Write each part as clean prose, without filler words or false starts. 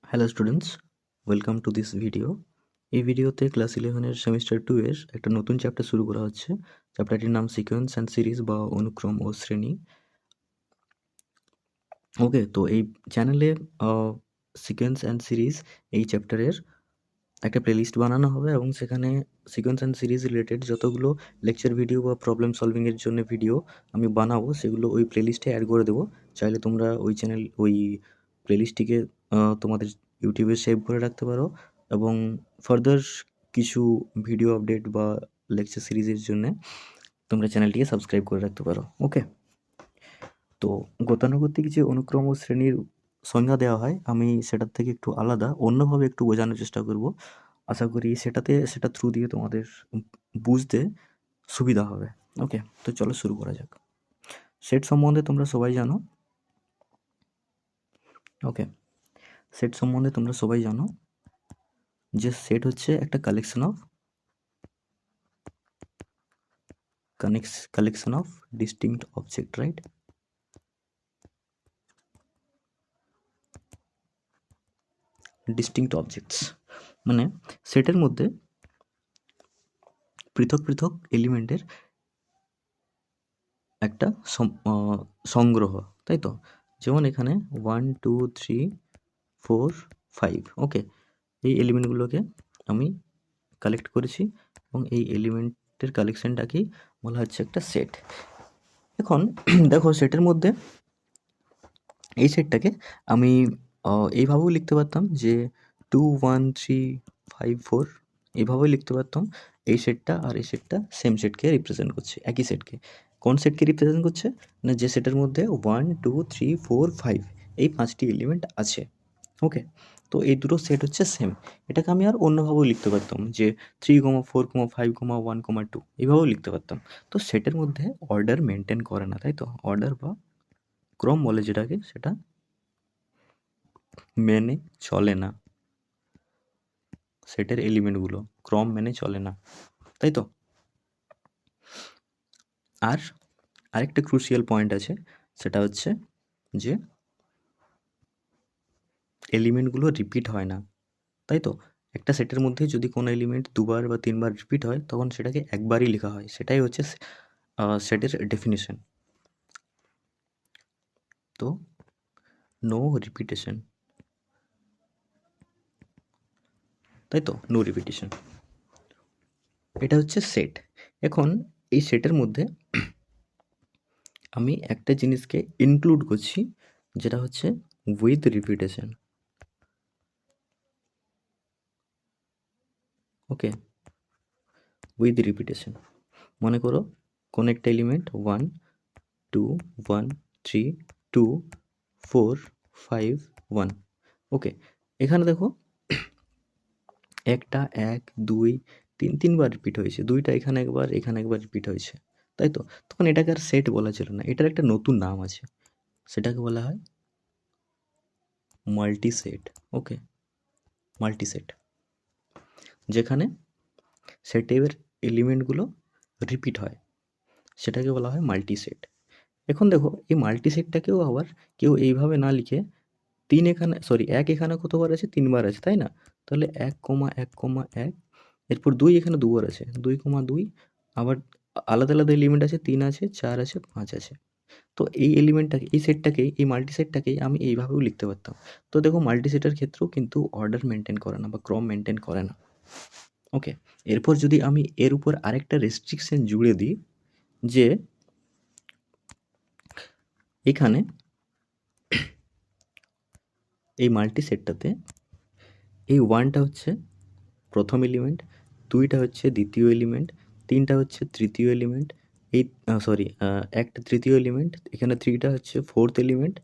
Hello students, welcome to this video. এই ভিডিওতে class 11-এর semester 2 এর একটা নতুন চ্যাপ্টার শুরু করা হচ্ছে। চ্যাপ্টারটির নাম সিকোয়েন্স অ্যান্ড সিরিজ বা অনুক্রম ও শ্রেণী। ওকে, তো এই চ্যানেলে সিকোয়েন্স অ্যান্ড সিরিজ এই চ্যাপ্টারের একটা প্লেলিস্ট বানানো হবে এবং সেখানে সিকোয়েন্স অ্যান্ড সিরিজ রিলেটেড যতগুলো লেকচার ভিডিও বা প্রবলেম সলভিংয়ের জন্য ভিডিও আমি বানাবো সেগুলো ওই প্লেলিস্টে অ্যাড করে দেবো। চাইলে তোমরা ওই প্লেলিস্টটিকে তোমাদের ইউটিউবে সেভ করে রাখতে পারো এবং ফার্দার কিছু ভিডিও আপডেট বা লেকচার সিরিজের জন্য তোমরা চ্যানেলটিকে সাবস্ক্রাইব করে রাখতে পারো। ওকে, তো গতানুগতিক যে অনুক্রম ও শ্রেণীর সংজ্ঞা দেওয়া হয় আমি সেটার থেকে একটু আলাদা অন্যভাবে একটু বোঝানোর চেষ্টা করব। আশা করি সেটা থ্রু দিয়ে তোমাদের বুঝতে সুবিধা হবে। ওকে, তো চলো শুরু করা যাক। সেট সম্বন্ধে তোমরা সবাই জানো। ওকে, সেট সম্বন্ধে তোমরা সবাই জানো যে সেট হচ্ছে একটা collection of distinct object, right? Distinct objects মানে সেটের মধ্যে পৃথক পৃথক এলিমেন্টের একটা সংগ্রহ, তাই তো? যেমন এখানে 1 2 3 4 5। ওকে, এই এলিমেন্টগুলোকে আমি কালেক্ট করেছি এবং এই এলিমেন্টের কালেকশনটাকেই বলা হচ্ছে একটা সেট। এখন দেখো সেটের মধ্যে এই সেটটাকে আমি এইভাবেও লিখতে পারতাম যে 2 1 3 5 4 এইভাবেও লিখতে পারতাম। এই সেটটা আর এই সেটটা সেম সেটকে রিপ্রেজেন্ট করছে, একই সেটকে। কোন সেটকে রিপ্রেজেন্ট করছে? না, যে সেটের মধ্যে 1 2 3 4 5 এই 5টি এলিমেন্ট আছে। ওকে, তো এই দুটো সেট হচ্ছে সেম। এটাকে আমি আর অন্যভাবেও লিখতে পারতাম যে 3 4 5 1 2 এইভাবেও লিখতে পারতাম। তো সেটের মধ্যে অর্ডার মেনটেন করে না, তাই তো? অর্ডার বা ক্রম বলে যেটাকে, সেটা মেনে চলে না। সেটের এলিমেন্টগুলো ক্রম মেনে চলে না, তাই তো? আর আরেকটা ক্রুশিয়াল পয়েন্ট আছে, সেটা হচ্ছে যে এলিমেন্টগুলো রিপিট হয় না, তাই তো? একটা সেটের মধ্যে যদি কোনো এলিমেন্ট দুবার বা তিনবার রিপিট হয় তখন সেটাকে একবারই লেখা হয়, সেটাই হচ্ছে সেটের ডেফিনিশন। তো নো রিপিটেশন, তাই তো? নো রিপিটেশন, এটা হচ্ছে সেট। এখন এই সেটের মধ্যে আমি একটা জিনিসকে ইনক্লুড করছি, যেটা হচ্ছে with repetition. Okay, with repetition মনে করো কোনো একটা এলিমেন্ট 1 2 1 3 2 4 5 1। ওকে, এখানে দেখো একটা 1 2 3 তিনবার রিপিট হয়েছে, দুইটা এখানে একবার রিপিট হয়েছে, তাই তো? তখন এটাকে আর সেট বলা ছিল না, এটার একটা নতুন নাম আছে, সেটাকে বলা হয় মাল্টিসেট। ওকে, মাল্টিসেট, যেখানে সেটের এলিমেন্টগুলো রিপিট হয়, সেটাকে বলা হয় মাল্টিসেট। এখন দেখো এই মাল্টিসেটটাকেও আবার কেউ এইভাবে না লিখে এক এখানে কতবার আছে? তিনবার আছে, তাই না? তাহলে 1 1 1, এরপর 2 এখানে দুবার আছে, 2 2, আবার আলাদা আলাদা এলিমেন্ট আছে, 3 আছে, 4 আছে, 5 আছে। তো এই এলিমেন্টটাকে, এই সেটটাকেই, এই মাল্টিসেটটাকেই আমি এইভাবেও লিখতে পারতাম। তো দেখো মাল্টিসেটের ক্ষেত্রেও কিন্তু অর্ডার মেনটেন করে না বা ক্রম মেনটেন করে না। ওকে, এরপর যদি আমি এর উপর আরেকটা রেস্ট্রিকশন জুড়ে দিই যে এখানে এই মাল্টিসেটটাতে এই 1টা হচ্ছে প্রথম এলিমেন্ট, 2টা হচ্ছে দ্বিতীয় এলিমেন্ট, 3টা হচ্ছে তৃতীয় এলিমেন্ট, এই একটা তৃতীয় এলিমেন্ট, এখানে 3টা হচ্ছে ফোর্থ এলিমেন্ট,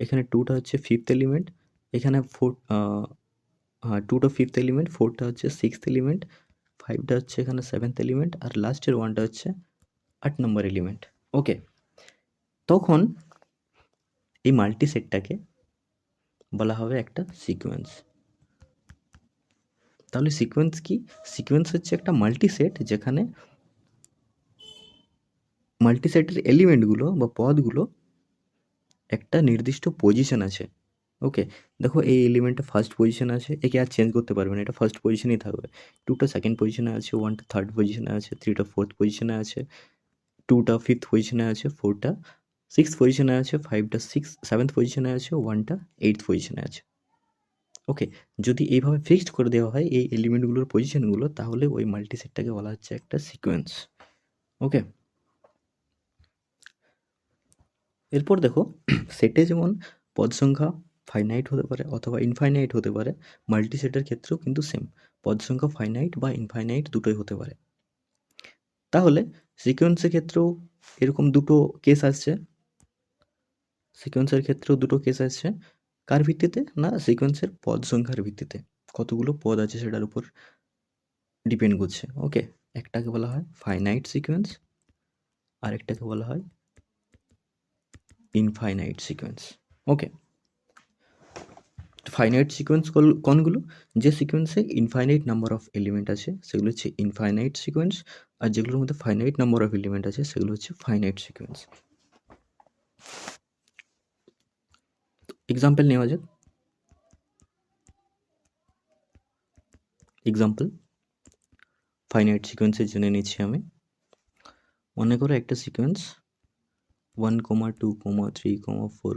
এখানে 2টা হচ্ছে ফিফথ এলিমেন্ট, এখানে 2টা ফিফথ এলিমেন্ট, 4টা হচ্ছে সিক্সথ এলিমেন্ট, 5টা হচ্ছে এখানে সেভেন্থ এলিমেন্ট, আর লাস্টের 1টা হচ্ছে 8 নম্বর এলিমেন্ট। ওকে, তখন এই মাল্টিসেটটাকে বলা হবে একটা সিকোয়েন্স। তাহলে সিকোয়েন্স কি? সিকোয়েন্স হচ্ছে একটা মাল্টিসেট যেখানে মাল্টিসেটের এলিমেন্টগুলো বা পদগুলো একটা নির্দিষ্ট পজিশন আছে, ওকে, দেখো এই এলিমেন্টটা ফার্স্ট পজিশনে আছে, একে আর চেঞ্জ করতে পারবে না, এটা ফার্স্ট পজিশনেই থাকবে। 2টা সেকেন্ড পজিশনে আছে, 1টা থার্ড পজিশনে আছে, 3টা ফোর্থ পজিশনে আছে, 2টা ফিফথ পজিশনে আছে, 4টা সিক্সথ পজিশনে আছে, 5টা সেভেন্থ পজিশনে আছে, 1টা এইটথ পজিশনে আছে। ওকে, যদি এইভাবে ফিক্সড করে দেওয়া হয় এই এলিমেন্টগুলোর পজিশনগুলো, তাহলে ওই মাল্টিসেটটাকে বলা হচ্ছে একটা সিকোয়েন্স। ওকে, এরপর দেখো সেটে যেমন পদ সংখ্যা ফাইনাইট হতে পারে অথবা ইনফাইনাইট হতে পারে, মাল্টিসেটের ক্ষেত্রেও কিন্তু সেম, পদ সংখ্যা ফাইনাইট বা ইনফাইনাইট দুটোই হতে পারে। তাহলে সিকোয়েন্সের ক্ষেত্রেও এরকম দুটো কেস আসছে, সিকোয়েন্সের ক্ষেত্রেও দুটো কেস আসছে। কার ভিত্তিতে? না, সিকোয়েন্সের পদ সংখ্যার ভিত্তিতে, কতগুলো পদ আছে সেটার উপর ডিপেন্ড করছে। ওকে, একটাকে বলা হয় ফাইনাইট সিকোয়েন্স, আর একটাকে বলা হয় ইনফাইনাইট সিকোয়েন্স। ওকে, ফাইনাইট সিকোয়েন্স কোনগুলো? যে সিকোয়েন্সে ইনফাইনাইট নাম্বার অফ এলিমেন্ট আছে সেগুলো হচ্ছে ইনফাইনাইট সিকোয়েন্স, আর যেগুলোর মধ্যে ফাইনাইট নাম্বার অফ এলিমেন্ট আছে সেগুলো হচ্ছে ফাইনাইট সিকোয়েন্স। এক্সাম্পল নেওয়া যাক। এক্সাম্পল ফাইনাইট সিকোয়েন্সের জন্য নিচ্ছি আমি। মনে করো একটা সিকোয়েন্স 1, 2, 3, 4,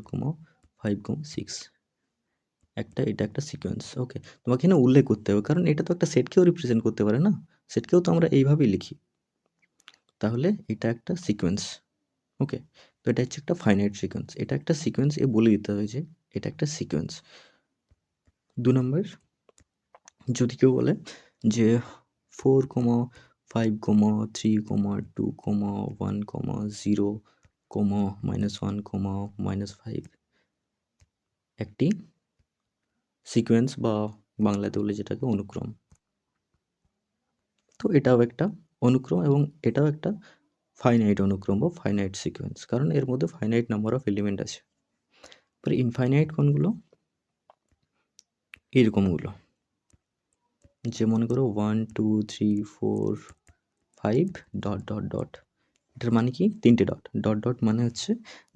5, 6, এটা একটা সিকোয়েন্স। ওকে, তোমাকে এখানে উল্লেখ করতে হবে, কারণ এটা তো একটা সেটকেও রিপ্রেজেন্ট করতে পারে না, সেটকেও তো আমরা এইভাবেই লিখি। তাহলে এটা একটা সিকোয়েন্স। ওকে, তো এটা হচ্ছে একটা ফাইনাইট সিকোয়েন্স, এটা একটা সিকোয়েন্স, এ বলে দিতে হবে যে এটা একটা সিকোয়েন্স। 2 নম্বর, যদি কেউ বলে যে 4, 5, 3, 2, 1, 0, -1, -5 একটি সিকোয়েন্স, বা বাংলাতে বলে যেটাকে অনুক্রম। তো এটাও একটা অনুক্রম এবং এটাও একটা ফাইনাইট অনুক্রম বা ফাইনাইট সিকোয়েন্স, কারণ এর মধ্যে ফাইনাইট নাম্বার অফ এলিমেন্ট আছে। পরে ইনফাইনাইট কোনগুলো? এরকমগুলো, যে মনে করো 1, 2, 3, 4, 5 ডট ডট ডট, এটার মানে কি? 3টে ডট। ডট ডট মানে হচ্ছে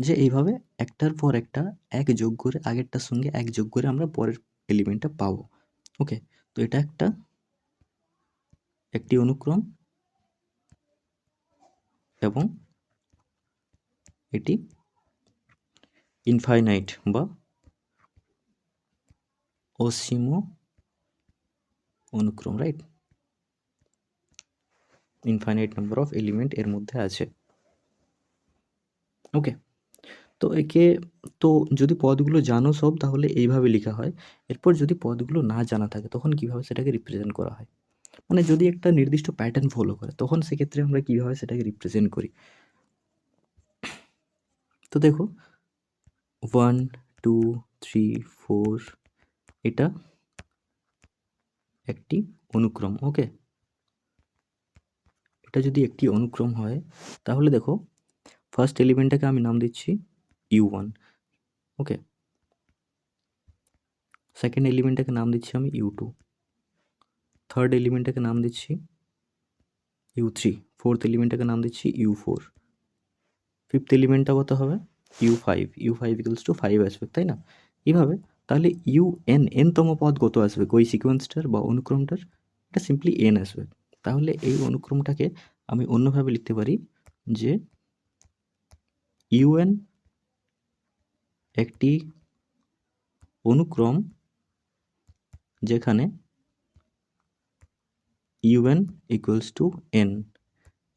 যে এইভাবে একটার পর একটা এক যোগ করে, আগেরটার সঙ্গে এক যোগ করে আমরা পরের এলিমেন্টটা পাবো। ওকে, তো এটা একটি অনুক্রম এবং এটি ইনফাইনাইট বা অসীম অনুক্রম, right? Infinite number of element এর মধ্যে আছে। ওকে, তো একে, তো যদি পদগুলো জানো সব, তাহলে এইভাবে লেখা হয়। এরপর যদি পদগুলো না জানা থাকে তখন কিভাবে সেটাকে রিপ্রেজেন্ট করা হয়, মানে যদি একটা নির্দিষ্ট প্যাটার্ন ফলো করে তখন সেক্ষেত্রে আমরা কিভাবে সেটাকে রিপ্রেজেন্ট করি। তো দেখো 1, 2, 3, 4 এটা একটি অনুক্রম। ওকে, এটা যদি একটি অনুক্রম হয় তাহলে দেখো ফার্স্ট এলিমেন্টটাকে আমি নাম দিচ্ছি u1। ওকে, সেকেন্ড এলিমেন্টটাকে নাম দিচ্ছি আমি u2, থার্ড এলিমেন্টটাকে নাম দিচ্ছি u3, ফোর্থ এলিমেন্টটাকে নাম দিচ্ছি u4, ফিফথ এলিমেন্টটা কত হবে? u5, u5 ইকুয়ালস টু 5 আসবে, তাই না? এইভাবে তাহলে n তম পদ কত আসবে ওই সিকোয়েন্সটার বা অনুক্রমটার? এটা সিম্পলি n আসবে। তাহলে এই অনুক্রমটাকে আমি অন্যভাবে লিখতে পারি যে un একটি অনুক্রম যেখানে un ইকুয়ালস টু n,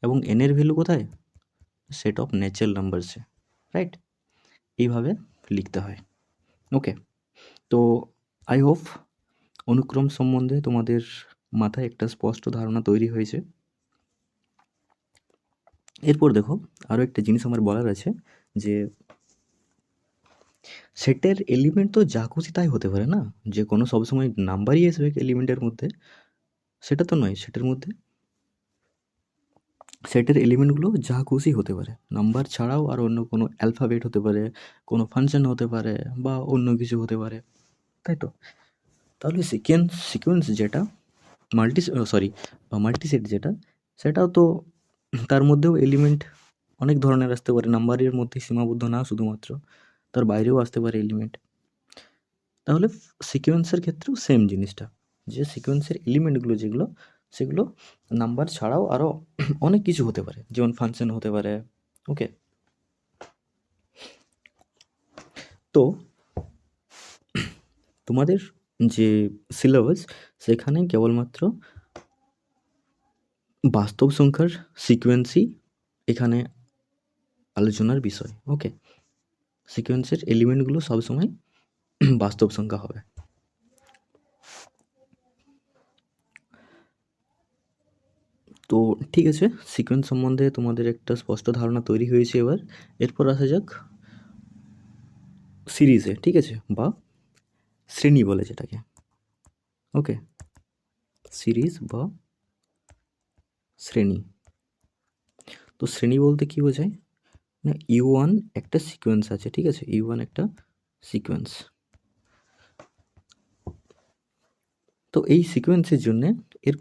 এবং n এর ভ্যালু কোথায়? সেট অফ ন্যাচারাল নাম্বারসে, রাইট? এইভাবে লিখতে হয়। ওকে, তো আই হোপ অনুক্রম সম্বন্ধে তোমাদের মাথায় একটা স্পষ্ট ধারণা তৈরি হয়েছে। এরপর দেখো আরও একটা জিনিস আমার বলার আছে, যে সেটের এলিমেন্ট তো যা খুশি তাই হতে পারে না, যে কোনো সবসময় নাম্বারই আসবে এলিমেন্টের মধ্যে, সেটা তো নয়। সেটের এলিমেন্টগুলো যা খুশি হতে পারে, নাম্বার ছাড়াও আর অন্য কোনো অ্যালফাবেট হতে পারে, কোনো ফাংশন হতে পারে, বা অন্য কিছু হতে পারে, তাই তো? তাহলে সিকোয়েন্স যেটা মাল্টিসেট যেটা, সেটাও তো তার মধ্যেও এলিমেন্ট অনেক ধরনের আসতে পারে, নাম্বারের মধ্যে সীমাবদ্ধ না শুধুমাত্র, তার বাইরেও আসতে পারে এলিমেন্ট। তাহলে সিকোয়েন্সের ক্ষেত্রেও সেম জিনিসটা, যে সিকোয়েন্সের এলিমেন্টগুলো যেগুলো, সেগুলো নাম্বার ছাড়াও আরও অনেক কিছু হতে পারে, যেমন ফাংশন হতে পারে। ওকে, তো তোমাদের যে সিলেবাস, সেখানে কেবলমাত্র বাস্তব সংখ্যার সিকোয়েন্সই এখানে আলোচনার বিষয়। ওকে, সিকোয়েন্সের এলিমেন্টগুলো সবসময় বাস্তব সংখ্যা হবে। তো ঠিক আছে, সিকোয়েন্স সম্বন্ধে তোমাদের একটা স্পষ্ট ধারণা তৈরি হয়েছে। এবার এরপর আসা যাক সিরিজে, ঠিক আছে, বা শ্রেণী বলে যেটাকে। ওকে, সিরিজ বা শ্রেণী। তো শ্রেণী বলতে কি বোঝায় না, U1 একটা সিকোয়েন্স আছে, ঠিক আছে, U1 একটা সিকোয়েন্স। তো এই সিকোয়েন্সের জন্য এর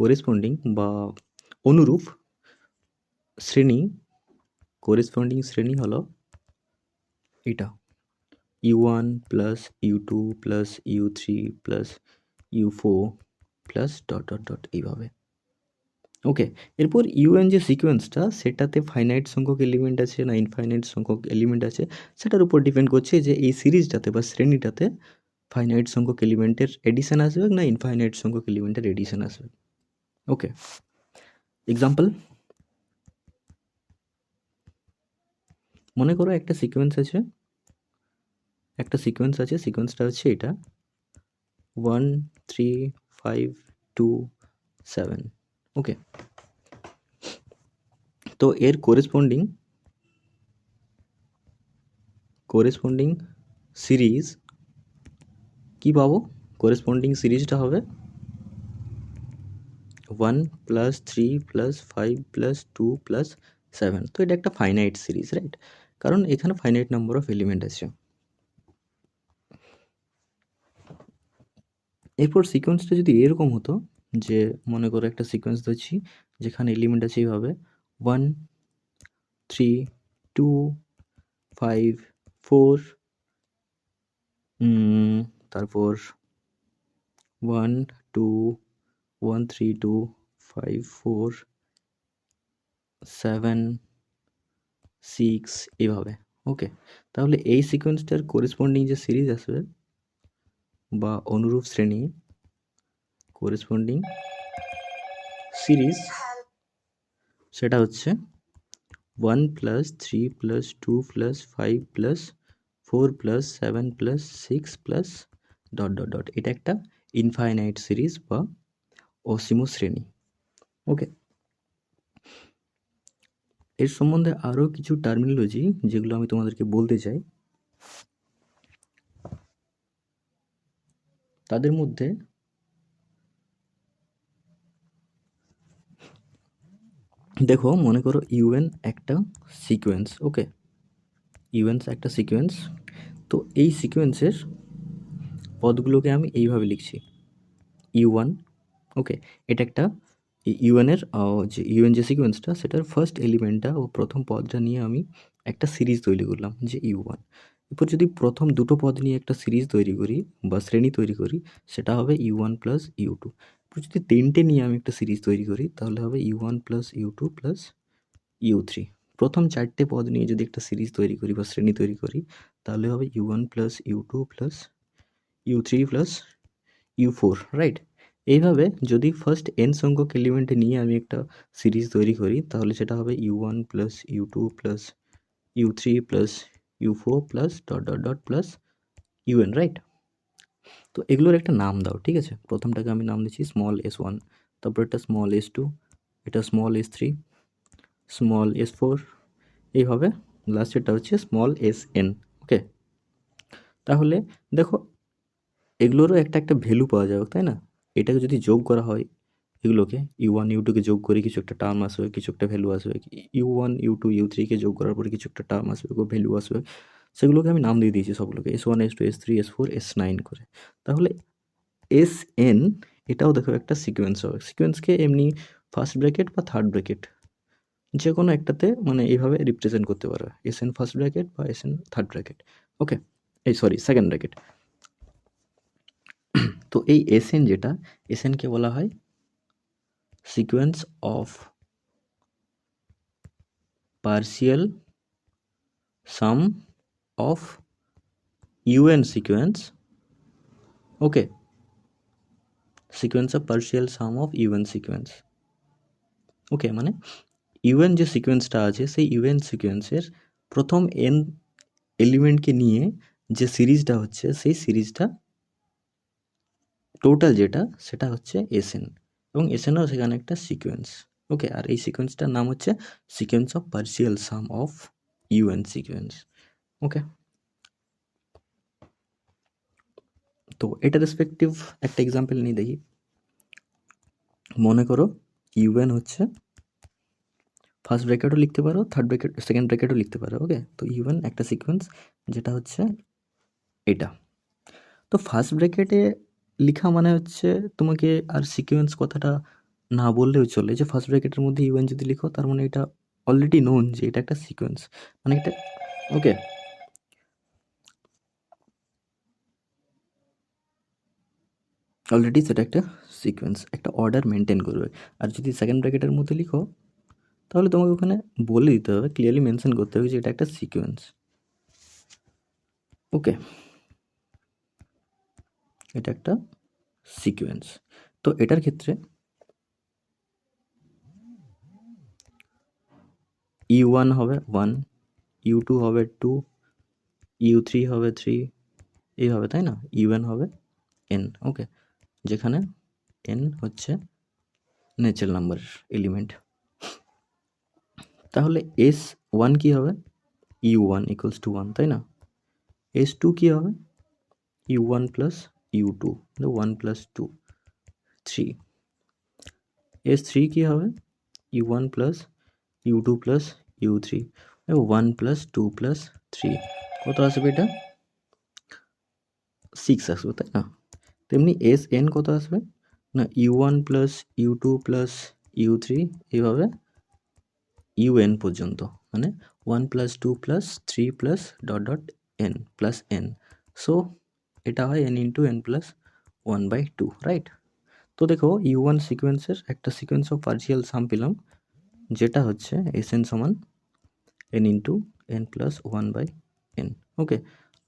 করেসপন্ডিং বা অনুরূপ শ্রেণী, করেসপন্ডিং শ্রেণী হলো এটা, U1 plus U2 plus U3 plus U4 plus dot dot dot এইভাবে। ওকে, এরপর UN যে সিকোয়েন্সটা, সেটাতে ফাইনাইট সংখ্যক এলিমেন্ট আছে না ইনফাইনাইট সংখ্যক এলিমেন্ট আছে, সেটার উপর ডিপেন্ড করছে যে এই সিরিজটাতে বা শ্রেণীটাতে ফাইনাইট সংখ্যক এলিমেন্টের এডিশন আসবে না ইনফাইনাইট সংখ্যক এলিমেন্টের এডিশন আসবে। ওকে, এক্সাম্পল, মনে করো একটা সিকোয়েন্স আছে, সিকোয়েন্সটা হচ্ছে এটা 1 3 5 2 7। ওকে, তো এর করেসপন্ডিং সিরিজ কি পাবো? করেসপন্ডিং সিরিজটা হবে 1 প্লাস 3 প্লাস 5 প্লাস 2 প্লাস 7। তো এটা একটা ফাইনাইট সিরিজ, রাইট? কারণ এখানে ফাইনাইট নাম্বার অফ এলিমেন্ট আছে। এরপর সিকোয়েন্সটা যদি এরকম হতো, যে মনে করো একটা সিকোয়েন্স ধরছি যেখানে এলিমেন্ট আছে এইভাবে 1 3 2 5 4, তারপর 1 2 1 3 2 5 4 7 6 এভাবে। ওকে, তাহলে এই সিকোয়েন্সটার করেসপন্ডিং যে সিরিজ আসবে বা অনুরূপ শ্রেণী, করেসপন্ডিং সিরিজ, সেটা হচ্ছে 1 plus 3 plus 2 plus 5 plus 4 plus 7 plus 6 plus dot dot dot. এটা একটা ইনফাইনাইট সিরিজ বা অসীম শ্রেণী। ওকে, এর সম্বন্ধে আরও কিছু টার্মিনোলজি যেগুলো আমি তোমাদেরকে বলতে চাই, তাদের মধ্যে দেখো, মনে করো UN একটা সিকোয়েন্স। ওকে, UN একটা সিকোয়েন্স। তো এই সিকোয়েন্সের পদগুলোকে আমি এইভাবে লিখছি, U1। ওকে, এটা একটা ইউএনের যে UN যে সিকোয়েন্সটা, সেটার ফার্স্ট এলিমেন্টটা ও প্রথম পদটা নিয়ে আমি একটা সিরিজ তৈরি করলাম, যে U1। এরপর যদি প্রথম দুটো পদ নিয়ে একটা সিরিজ তৈরি করি বা শ্রেণী তৈরি করি, সেটা হবে U1 প্লাস U2। এরপর যদি তিনটে নিয়ে আমি একটা সিরিজ তৈরি করি, তাহলে হবে U1 plus U2 plus U3। প্রথম চারটে পদ নিয়ে যদি একটা সিরিজ তৈরি করি বা শ্রেণী তৈরি করি, তাহলে হবে U1 plus U2 plus U3 plus U4, right? এইভাবে যদি ফার্স্ট n সংখ্যক এলিমেন্ট নিয়ে আমি একটা সিরিজ তৈরি করি, তাহলে সেটা হবে U1 plus U2 plus U3 plus U4 plus dot dot dot plus UN, right? তো এগুলোর একটা নাম দাও, ঠিক আছে? প্রথমটাকে আমি নাম দিচ্ছি স্মল s1, তারপর একটা স্মল s2, এটা স্মল s3, স্মল s4, এইভাবে লাস্টেরটা হচ্ছে স্মল sn। ওকে, তাহলে দেখো, এগুলোরও একটা একটা ভ্যালু পাওয়া যাবে, তাই না? এটাকে যদি যোগ করা হয়, এগুলোকে U1 U2কে যোগ করে কিছু একটা টার্ম আসবে, কিছু একটা ভ্যালু আসবে। U1 U2 U3কে যোগ করার পরে কিছু একটা টার্ম আসবে, ভ্যালু আসবে। সেগুলোকে আমি নাম দিয়ে দিয়েছি সবগুলোকে, S1 S2 S3 S4 S9 করে। তাহলে SN এটাও দেখো একটা সিকোয়েন্স হবে। সিকোয়েন্সকে এমনি ফার্স্ট ব্র্যাকেট বা থার্ড ব্র্যাকেট যে কোনো একটাতে মানে এইভাবে রিপ্রেজেন্ট করতে পারবে, এসএন ফার্স্ট ব্র্যাকেট বা এসএন থার্ড ব্র্যাকেট। ওকে, এই সরি সেকেন্ড ব্র্যাকেট। তো এই এসএন যেটা, এসএনকে বলা হয় sequence of partial sum of UN sequence. Okay, sequence of partial sum of UN sequence. Okay, মানে ইউএন যে সিকোয়েন্সটা আছে সেই ইউএন সিকোয়েন্সের প্রথম এন এলিমেন্টকে নিয়ে যে সিরিজটা হচ্ছে, সেই সিরিজটা টোটাল যেটা সেটা হচ্ছে এসএন, এবং এসএনও সেখানে একটা সিকোয়েন্স। ওকে, আর এই সিকোয়েন্সটার নাম হচ্ছে sequence of partial sum of UN sequence. Okay, তো এটা রেসপেক্টিভ একটা এক্সাম্পল নিয়ে দেখি। মনে করো ইউএন হচ্ছে ফার্স্ট ব্র্যাকেটও লিখতে পারো, থার্ড ব্র্যাকেট সেকেন্ড ব্র্যাকেটও লিখতে পারো। ওকে, তো ইউএন একটা সিকোয়েন্স যেটা হচ্ছে এটা। তো ফার্স্ট ব্র্যাকেটে লেখা মানে হচ্ছে তোমাকে আর সিকোয়েন্স কথাটা না বললেও চলে, যে ফার্স্ট ব্র্যাকেটের মধ্যে ইউএন যদি লিখো তার মানে এটা অলরেডি নোন যে এটা একটা সিকোয়েন্স, মানে এটা। ওকে, অলরেডি সেটা একটা সিকোয়েন্স, একটা অর্ডার মেনটেন করবে। আর যদি সেকেন্ড ব্র্যাকেটের মধ্যে লিখো তাহলে তোমাকে ওখানে বলে দিতে হবে, ক্লিয়ারলি মেনশন করতে হবে যে এটা একটা সিকোয়েন্স। ওকে, এটা একটা সিকোয়েন্স। তো এটার ক্ষেত্রে U1 হবে 1, U2 হবে 2, U3 হবে 3, এইভাবে, তাই না? UN হবে n। ওকে, যেখানে n হচ্ছে ন্যাচারাল নাম্বার এলিমেন্ট। তাহলে S1 কি হবে? U1 ইকুয়ালস টু 1, তাই না? S2 কি হবে? U1 plus U2, 1 plus 2, 3। S3 কি হবে? U1 plus U2 plus U3, 1 plus 2 plus 3, কত আসবে এটা? 6 আসবে, তাই না? তেমনি Sn কত আসবে না? U1 plus U2 plus U3, এইভাবে UN পর্যন্ত, মানে 1 plus 2 plus 3 plus dot dot n plus n। So এটা হয় n into n plus 1/2, right? তো দেখো U1 সিকোয়েন্সের একটা সিকোয়েন্স অফ পার্শিয়াল সাম পেলাম, যেটা হচ্ছে Sn সমান n into n plus 1/n। ওকে,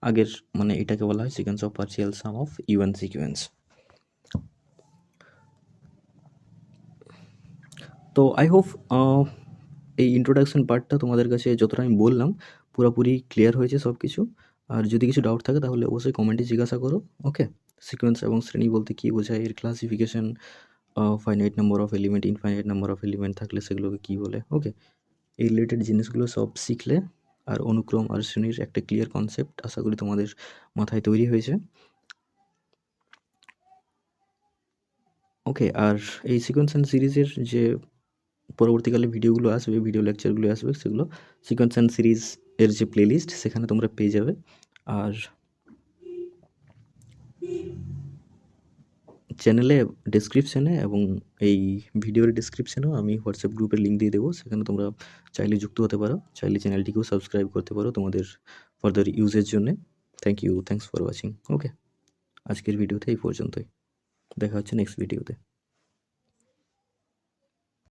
আগের মানে এটাকে বলা হয় sequence of partial sum of UN sequence. তো আই হোপ এই ইন্ট্রোডাকশন পার্টটা তোমাদের কাছে যতটা আমি বললাম পুরোপুরি ক্লিয়ার হয়েছে সব কিছু। আর যদি কিছু ডাউট থাকে তাহলে অবশ্যই কমেন্টে জিজ্ঞাসা করো। ওকে, সিকোয়েন্স এবং শ্রেণী বলতে কী বোঝায়, এর classification, finite number of element, infinite number of element থাকলে সেগুলোকে কী বলে। ওকে, এই রিলেটেড জিনিসগুলো সব শিখলে আর অনুক্রম আর শ্রেণীর একটা ক্লিয়ার কনসেপ্ট আশা করি তোমাদের মাথায় তৈরি হয়েছে। ওকে, আর এই সিকোয়েন্স অ্যান্ড সিরিজের যে পরবর্তীকালে ভিডিওগুলো আসবে, ভিডিও লেকচারগুলো আসবে, সেগুলো সিকোয়েন্স অ্যান্ড সিরিজ এর যে প্লেলিস্ট সেখানে তোমরা পেয়ে যাবে। আর চ্যানেলে ডেসক্রিপশানে এবং এই ভিডিওর ডেসক্রিপশানেও আমি হোয়াটসঅ্যাপ গ্রুপের লিঙ্ক দিয়ে দেবো, সেখানে তোমরা চাইলে যুক্ত হতে পারো, চাইলে চ্যানেলটিকেও সাবস্ক্রাইব করতে পারো তোমাদের ফার্দার ইউজের জন্যে। Thanks for watching. ওকে, আজকের ভিডিওতে এই পর্যন্তই, দেখা হচ্ছে নেক্সট ভিডিওতে।